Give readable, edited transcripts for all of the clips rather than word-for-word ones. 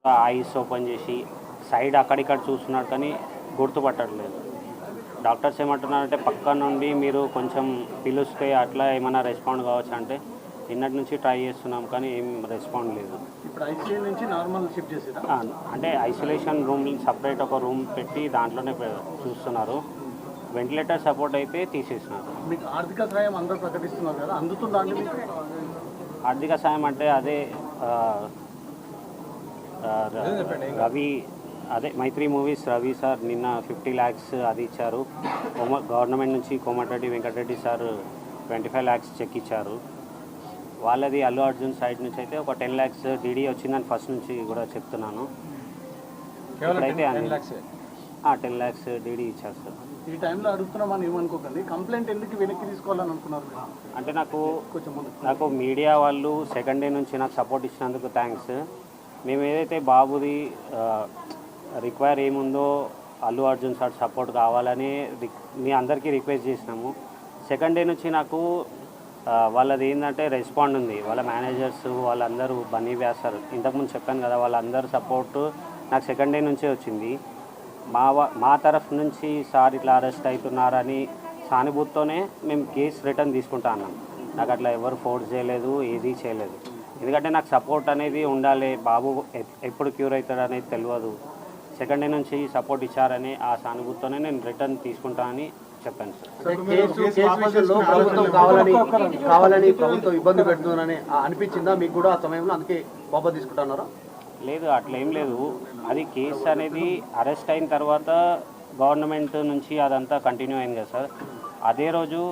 Eyes open చేసి side అక్కడిక్కడ చూస్తున్నాడు కానీ గుర్తుపట్టట్లేదు. డాక్టర్స్ ఏమంటున్నారంటే పక్క నుండి మీరు కొంచెం పిలుస్తే అట్లా ఏమైనా రెస్పాండ్ కావచ్చు అంటే నిన్నటి నుంచి ట్రై చేస్తున్నాం కానీ ఏం రెస్పాండ్ లేదు. ఇప్పుడు ఐసీయూ నుంచి నార్మల్ షిఫ్ట్ చేసేదా? అంటే ఐసోలేషన్ రూమ్ సపరేట్ ఒక రూమ్ పెట్టి దాంట్లోనే చూస్తున్నారు. వెంటిలేటర్ సపోర్ట్ అయితే తీసేసినారు. మీకు ఆర్థిక సహాయం అందరూ ప్రకటిస్తున్నారు కదా, అందుతుందా అండి మీకు? ఆర్థిక సాయం అంటే అదే రవి అదే మైత్రి మూవీస్ రవి సార్ నిన్న 50 lakhs అది ఇచ్చారు. గవర్నమెంట్ నుంచి Komatireddy Venkatreddy sir 25 lakhs check ఇచ్చారు. వాళ్ళది అల్లు అర్జున్ సైడ్ నుంచి అయితే ఒక 10 lakhs డీడీ వచ్చిందని ఫస్ట్ నుంచి కూడా చెప్తున్నాను. ఇప్పుడైతే 10 lakhs డీడీ ఇచ్చారు సార్. ఈ టైంలో అడుగుతున్నామని ఏమనుకోకండి, కంప్లైంట్ ఎందుకు వెనక్కి తీసుకోవాలని అనుకున్నారు? అంటే నాకు మీడియా వాళ్ళు సెకండ్ డే నుంచి నాకు సపోర్ట్ ఇచ్చినందుకు థ్యాంక్స్. మేము ఏదైతే బాబుది రిక్వైర్ ఏముందో అల్లు అర్జున్ సార్ సపోర్ట్ కావాలని మీ అందరికీ రిక్వెస్ట్ చేసినాము. సెకండ్ డే నుంచి నాకు వాళ్ళది ఏంటంటే రెస్పాండ్ ఉంది. వాళ్ళ మేనేజర్స్ వాళ్ళందరూ బన్నీ వ్యాసారు ఇంతకుముందు చెప్పాను కదా, వాళ్ళందరూ సపోర్ట్ నాకు సెకండ్ డే నుంచే వచ్చింది. మా తరఫు నుంచి సార్ ఇట్లా అరెస్ట్ అవుతున్నారని సానుభూతితోనే మేము కేసు రిటర్న్ తీసుకుంటా అన్నాం. నాకు అట్లా ఎవరు ఫోర్స్ చేయలేదు, ఏది చేయలేదు. ఎందుకంటే నాకు సపోర్ట్ అనేది ఉండాలి. బాబు ఎప్పుడు క్యూర్ అవుతాడు అనేది తెలియదు. సెకండ్ డే నుంచి సపోర్ట్ ఇచ్చారని ఆ సానుభూతితోనే నేను రిటర్న్ తీసుకుంటానని చెప్పాను సార్. కావాలని ప్రభుత్వం ఇబ్బంది పెడుతుందని అనిపించిందా మీకు కూడా ఆ సమయంలో? అందుకే వాపస్ తీసుకుంటున్నారా? లేదు, అట్లా ఏం లేదు. అది కేసు అనేది అరెస్ట్ అయిన తర్వాత గవర్నమెంట్ నుంచి అదంతా కంటిన్యూ అయింది కదా సార్. అదే రోజు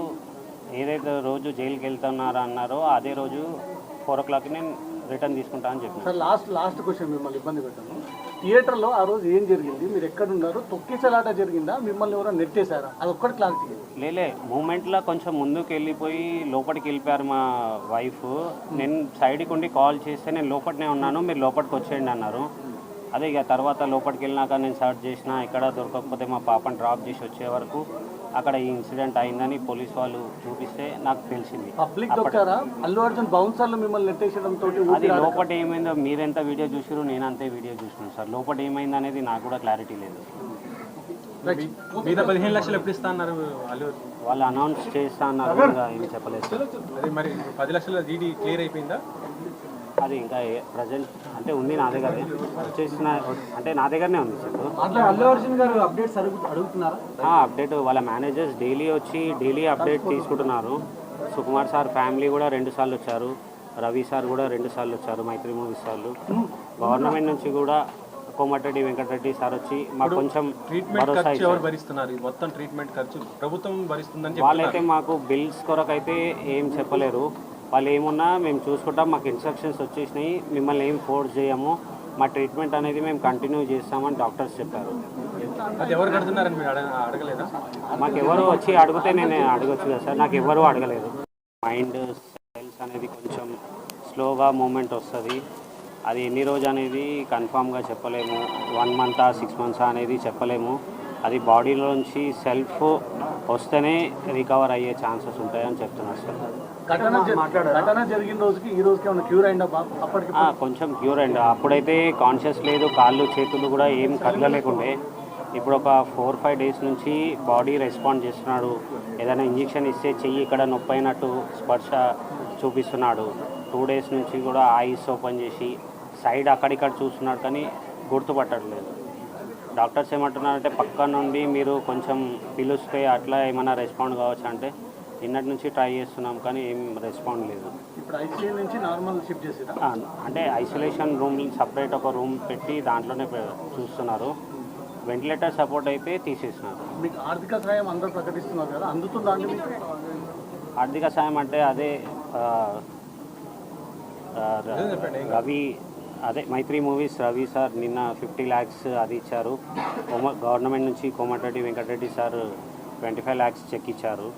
ఏదైతే రోజు జైలుకి వెళ్తున్నారో అన్నారో అదే రోజు 4 o'clock నేను రిటర్న్ తీసుకుంటా అని చెప్పాను సార్. లాస్ట్ క్వశ్చన్ మిమ్మల్ని ఇబ్బంది పెట్టాను. థియేటర్లో ఆ రోజు ఏం జరిగింది? మీరు ఎక్కడున్నారు? తొక్కిసలాట జరిగిందా? మిమ్మల్ని ఎవరో నెట్టేశారా? అది ఒక్కటి క్లారిటీ. లేలే, మూమెంట్లో కొంచెం ముందుకు వెళ్ళిపోయి లోపలికి వెళ్ళిపోయారు మా వైఫ్. నేను సైడ్కి ఉండి కాల్ చేస్తే నేను లోపలనే ఉన్నాను, మీరు లోపలికి వచ్చేయండి అన్నారు. అదే ఇక తర్వాత లోపలికి వెళ్ళినాక నేను సర్చ్ చేసిన, ఎక్కడ దొరకకపోతే మా పాపని డ్రాప్ చేసి వచ్చే వరకు అక్కడ ఈ ఇన్సిడెంట్ అయిందని పోలీస్ వాళ్ళు చూపిస్తే నాకు తెలిసింది. పబ్లిక్ దొక్కారా? అల్లు అర్జున్ బౌన్సర్లు మిమ్మల్ని నెట్టేసడంతో అది లోపల ఏమైందో మీరెంత వీడియో చూసారు, నేను అంతే వీడియో చూసినాను సార్. లోపల ఏమైంది అనేది నాకు కూడా క్లారిటీ లేదు. 15 లక్షలు ఎప్పుడు ఇస్తా అన్నారు వాళ్ళు అనౌన్స్ చేస్తా అన్నారు, ఏం చెప్పలేదు సార్. అది మరి 10 లక్షల డీడీ క్లియర్ అయిపోయిందా? అది ఇంకా ప్రజెంట్ అంటే ఉంది నా దగ్గర, వచ్చేసిన అంటే నా దగ్గరనే ఉంది సార్. అల్లు అర్జున్ గారు అప్డేట్స్ అడుగుతున్నారా? అప్డేట్ వాళ్ళ మేనేజర్స్ డైలీ వచ్చి డైలీ అప్డేట్ తీసుకుంటున్నారు. సుకుమార్ సార్ ఫ్యామిలీ కూడా 2 సార్లు వచ్చారు, రవి సార్ కూడా 2 సార్లు వచ్చారు, మైత్రి మూవీస్ వాళ్ళు. గవర్నమెంట్ నుంచి కూడా కోమటిరెడ్డి వెంకటరెడ్డి సార్ వచ్చి మాకు కొంచెం భరోసా భరిస్తున్నారు. మొత్తం ట్రీట్మెంట్ ఖర్చు ప్రభుత్వం భరిస్తుందని వాళ్ళైతే మాకు బిల్స్ కొరకైతే ఏం చెప్పలేరు. వాళ్ళు ఏమున్నా మేము చూసుకుంటాం, మాకు ఇన్స్ట్రక్షన్స్ వచ్చేసినాయి, మిమ్మల్ని ఏం ఫోర్స్ చేయము, మా ట్రీట్మెంట్ అనేది మేము కంటిన్యూ చేస్తామని డాక్టర్స్ చెప్పారు. అది ఎవరు కడుతున్నారని మీరు అడగలేదా? మాకు ఎవరు వచ్చి అడిగితే నేను అడగచ్చు కదా సార్, నాకు ఎవరు అడగలేదు. మైండ్ సెల్స్ అనేది కొంచెం స్లోగా మూమెంట్ వస్తుంది. అది ఎన్ని రోజు అనేది కన్ఫామ్గా చెప్పలేము. 1 month 6 months అనేది చెప్పలేము. అది బాడీలోంచి సెల్ఫ్ వస్తేనే రికవర్ అయ్యే ఛాన్సెస్ ఉంటాయని చెప్తున్నారు సార్. ఘటన జరిగిన రోజుకి ఈ రోజుకి ఏమైనా క్యూర్ అయిందా? అప్పటికి కొంచెం క్యూర్ అయింది. అప్పుడైతే కాన్షియస్ లేదు, కాళ్ళు చేతులు కూడా ఏం కదలలేకుండే. ఇప్పుడు ఒక 4-5 days నుంచి బాడీ రెస్పాండ్ చేస్తున్నాడు. ఏదైనా ఇంజెక్షన్ ఇస్తే చెయ్యి ఇక్కడ నొప్పి అయినట్టు స్పర్శ చూపిస్తున్నాడు. 2 days నుంచి కూడా ఐస్ ఓపెన్ చేసి సైడ్ అక్కడిక్కడ చూస్తున్నాడు కానీ గుర్తుపట్టట్లేదు. డాక్టర్స్ ఏమంటున్నారంటే పక్క నుండి మీరు కొంచెం పిలుస్తే అట్లా ఏమైనా రెస్పాండ్ కావచ్చు అంటే నిన్నటి నుంచి ట్రై చేస్తున్నాం కానీ ఏం రెస్పాండ్ లేదు. ఇప్పుడు ఐసీయూ నుంచి నార్మల్ షిఫ్ట్ చేసేదా? అంటే ఐసోలేషన్ రూమ్ సపరేట్ ఒక రూమ్ పెట్టి దాంట్లోనే చూస్తున్నారు. వెంటిలేటర్ సపోర్ట్ అయితే తీసేసినారు. మీకు ఆర్థిక సహాయం అందరూ ప్రకటిస్తున్నారు కదా, అందుతుందా అండి మీకు? ఆర్థిక సాయం అంటే అదే రవి అదే మైత్రి మూవీస్ రవి సార్ నిన్న 50 lakhs అది ఇచ్చారు. గవర్నమెంట్ నుంచి Komatireddy Venkatreddy sir 25 lakhs check ఇచ్చారు.